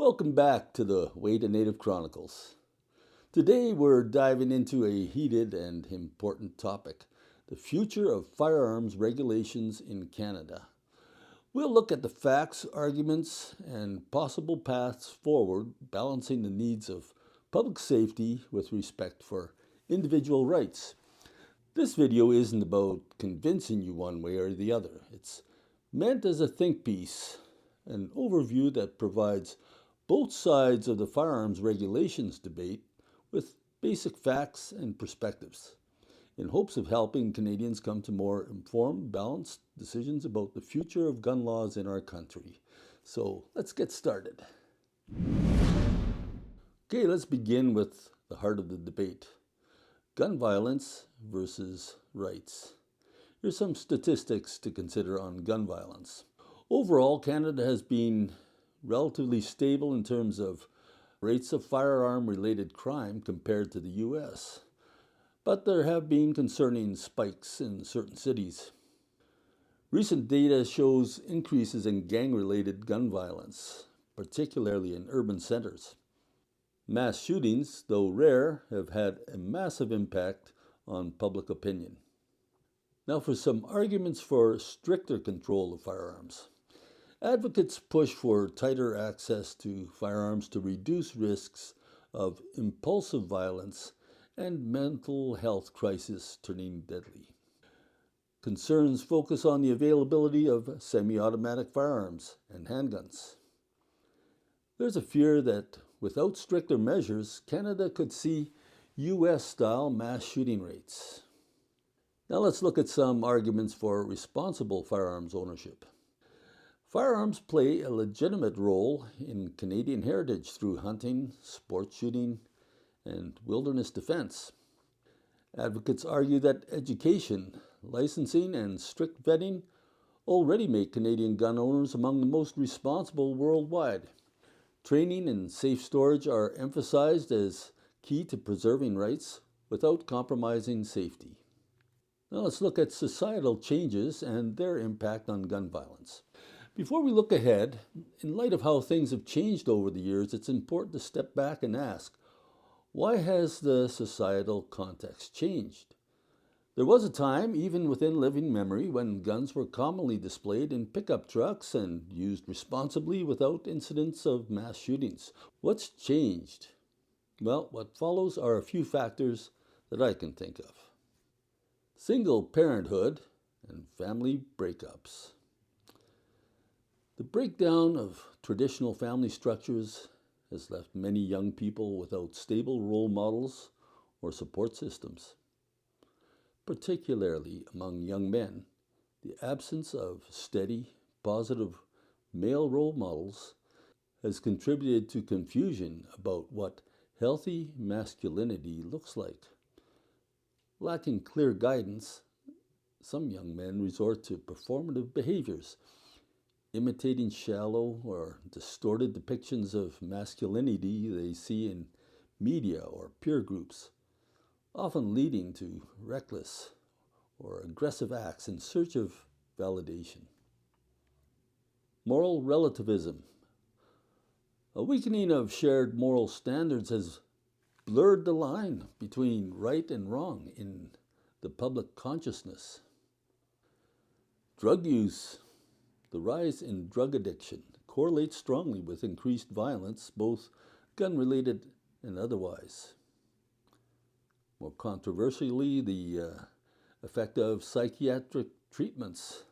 Welcome back to the Way to Native Chronicles. Today we're diving into a heated and important topic, the future of firearms regulations in Canada. We'll look at the facts, arguments, and possible paths forward, balancing the needs of public safety with respect for individual rights. This video isn't about convincing you one way or the other. It's meant as a think piece, an overview that provides both sides of the firearms regulations debate with basic facts and perspectives, in hopes of helping Canadians come to more informed, balanced decisions about the future of gun laws in our country. So let's get started. Okay, let's begin with the heart of the debate. Gun violence versus rights. Here's some statistics to consider on gun violence. Overall, Canada has been relatively stable in terms of rates of firearm-related crime compared to the U.S., but there have been concerning spikes in certain cities. Recent data shows increases in gang-related gun violence, particularly in urban centers. Mass shootings, though rare, have had a massive impact on public opinion. Now for some arguments for stricter control of firearms. Advocates push for tighter access to firearms to reduce risks of impulsive violence and mental health crisis turning deadly. Concerns focus on the availability of semi-automatic firearms and handguns. There's a fear that without stricter measures, Canada could see US-style mass shooting rates. Now let's look at some arguments for responsible firearms ownership. Firearms play a legitimate role in Canadian heritage through hunting, sport shooting, and wilderness defense. Advocates argue that education, licensing, and strict vetting already make Canadian gun owners among the most responsible worldwide. Training and safe storage are emphasized as key to preserving rights without compromising safety. Now let's look at societal changes and their impact on gun violence. Before we look ahead, in light of how things have changed over the years, it's important to step back and ask, why has the societal context changed? There was a time, even within living memory, when guns were commonly displayed in pickup trucks and used responsibly without incidents of mass shootings. What's changed? Well, what follows are a few factors that I can think of. Single parenthood and family breakups. The breakdown of traditional family structures has left many young people without stable role models or support systems. Particularly among young men, the absence of steady, positive male role models has contributed to confusion about what healthy masculinity looks like. Lacking clear guidance, some young men resort to performative behaviors, imitating shallow or distorted depictions of masculinity they see in media or peer groups, often leading to reckless or aggressive acts in search of validation. Moral relativism. A weakening of shared moral standards has blurred the line between right and wrong in the public consciousness. Drug use. The rise in drug addiction correlates strongly with increased violence, both gun-related and otherwise. More controversially, the effect of psychiatric treatments.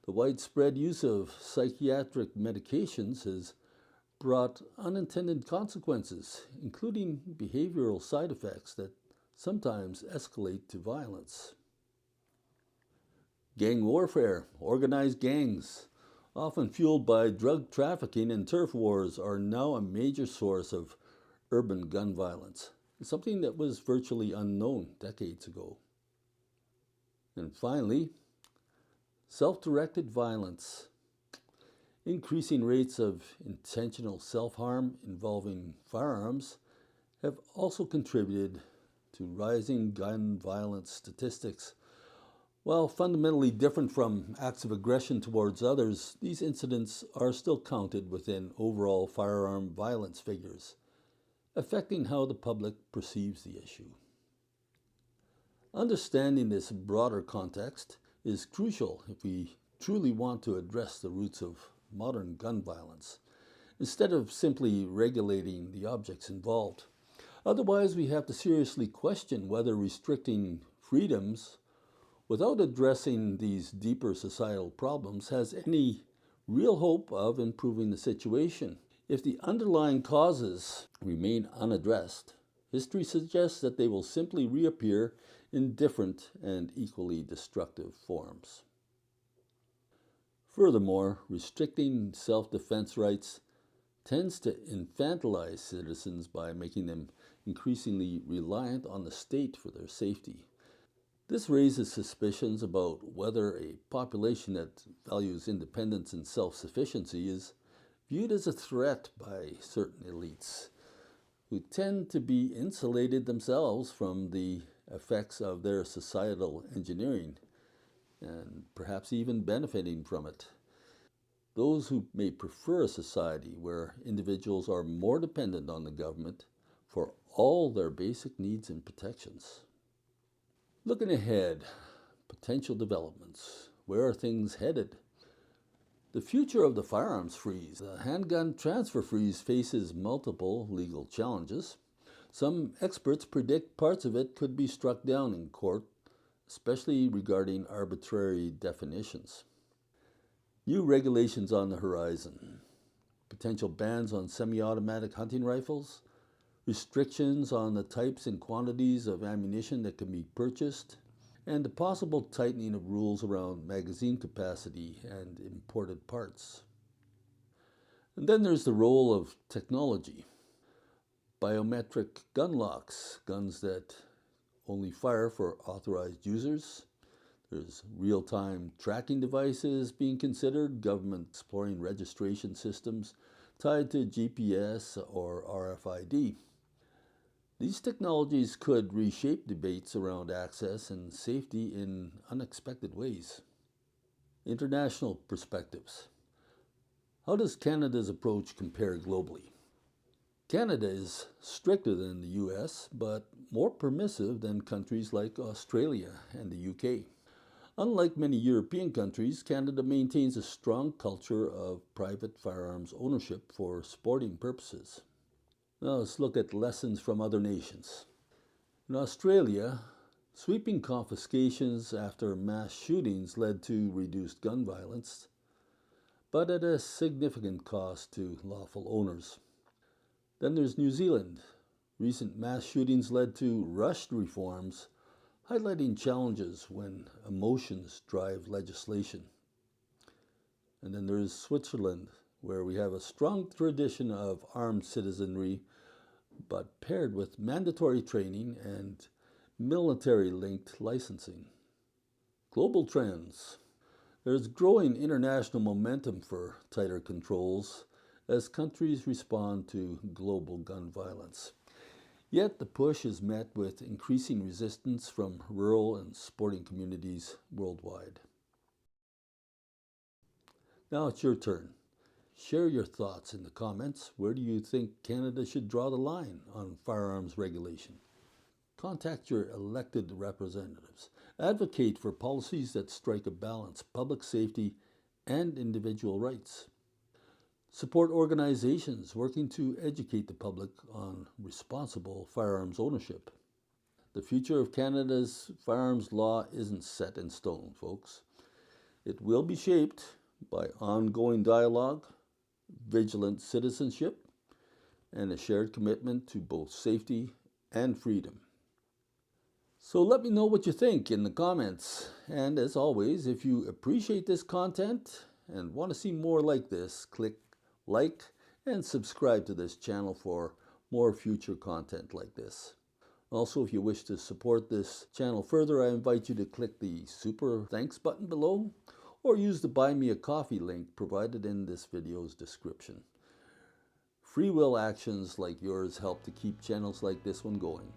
The widespread use of psychiatric medications has brought unintended consequences, including behavioral side effects that sometimes escalate to violence. Gang warfare, organized gangs, often fueled by drug trafficking and turf wars, are now a major source of urban gun violence, something that was virtually unknown decades ago. And finally, self-directed violence. Increasing rates of intentional self-harm involving firearms have also contributed to rising gun violence statistics. While fundamentally different from acts of aggression towards others, these incidents are still counted within overall firearm violence figures, affecting how the public perceives the issue. Understanding this broader context is crucial if we truly want to address the roots of modern gun violence, instead of simply regulating the objects involved. Otherwise, we have to seriously question whether restricting freedoms without addressing these deeper societal problems has any real hope of improving the situation. If the underlying causes remain unaddressed, history suggests that they will simply reappear in different and equally destructive forms. Furthermore, restricting self-defense rights tends to infantilize citizens by making them increasingly reliant on the state for their safety. This raises suspicions about whether a population that values independence and self-sufficiency is viewed as a threat by certain elites, who tend to be insulated themselves from the effects of their societal engineering, and perhaps even benefiting from it. Those who may prefer a society where individuals are more dependent on the government for all their basic needs and protections. Looking ahead, potential developments. Where are things headed? The future of the firearms freeze. The handgun transfer freeze faces multiple legal challenges. Some experts predict parts of it could be struck down in court, especially regarding arbitrary definitions. New regulations on the horizon. Potential bans on semi-automatic hunting rifles, restrictions on the types and quantities of ammunition that can be purchased, and a possible tightening of rules around magazine capacity and imported parts. And then there's the role of technology. Biometric gun locks, guns that only fire for authorized users. There's real-time tracking devices being considered, government exploring registration systems tied to GPS or RFID. These technologies could reshape debates around access and safety in unexpected ways. International perspectives. How does Canada's approach compare globally? Canada is stricter than the US, but more permissive than countries like Australia and the UK. Unlike many European countries, Canada maintains a strong culture of private firearms ownership for sporting purposes. Now let's look at lessons from other nations. In Australia, sweeping confiscations after mass shootings led to reduced gun violence, but at a significant cost to lawful owners. Then there's New Zealand. Recent mass shootings led to rushed reforms, highlighting challenges when emotions drive legislation. And then there's Switzerland, where we have a strong tradition of armed citizenry, but paired with mandatory training and military-linked licensing. Global trends. There's growing international momentum for tighter controls as countries respond to global gun violence. Yet the push is met with increasing resistance from rural and sporting communities worldwide. Now it's your turn. Share your thoughts in the comments. Where do you think Canada should draw the line on firearms regulation? Contact your elected representatives. Advocate for policies that strike a balance, public safety and individual rights. Support organizations working to educate the public on responsible firearms ownership. The future of Canada's firearms law isn't set in stone, folks. It will be shaped by ongoing dialogue, vigilant citizenship, and a shared commitment to both safety and freedom. So let me know what you think in the comments. And as always, if you appreciate this content and want to see more like this, click like and subscribe to this channel for more future content like this. Also, if you wish to support this channel further, I invite you to click the super thanks button below or use the Buy Me a Coffee link provided in this video's description. Free will actions like yours help to keep channels like this one going.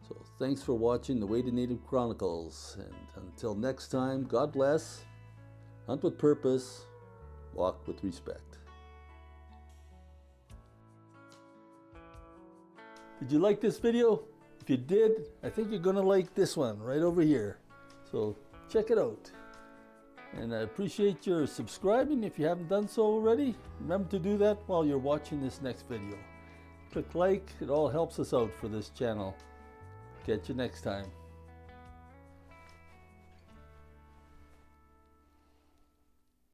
So thanks for watching The Way to Native Chronicles, and until next time, God bless, hunt with purpose, walk with respect. Did you like this video? If you did, I think you're gonna like this one right over here. So check it out. And I appreciate your subscribing if you haven't done so already. Remember to do that while you're watching this next video. Click like, it all helps us out for this channel. Catch you next time.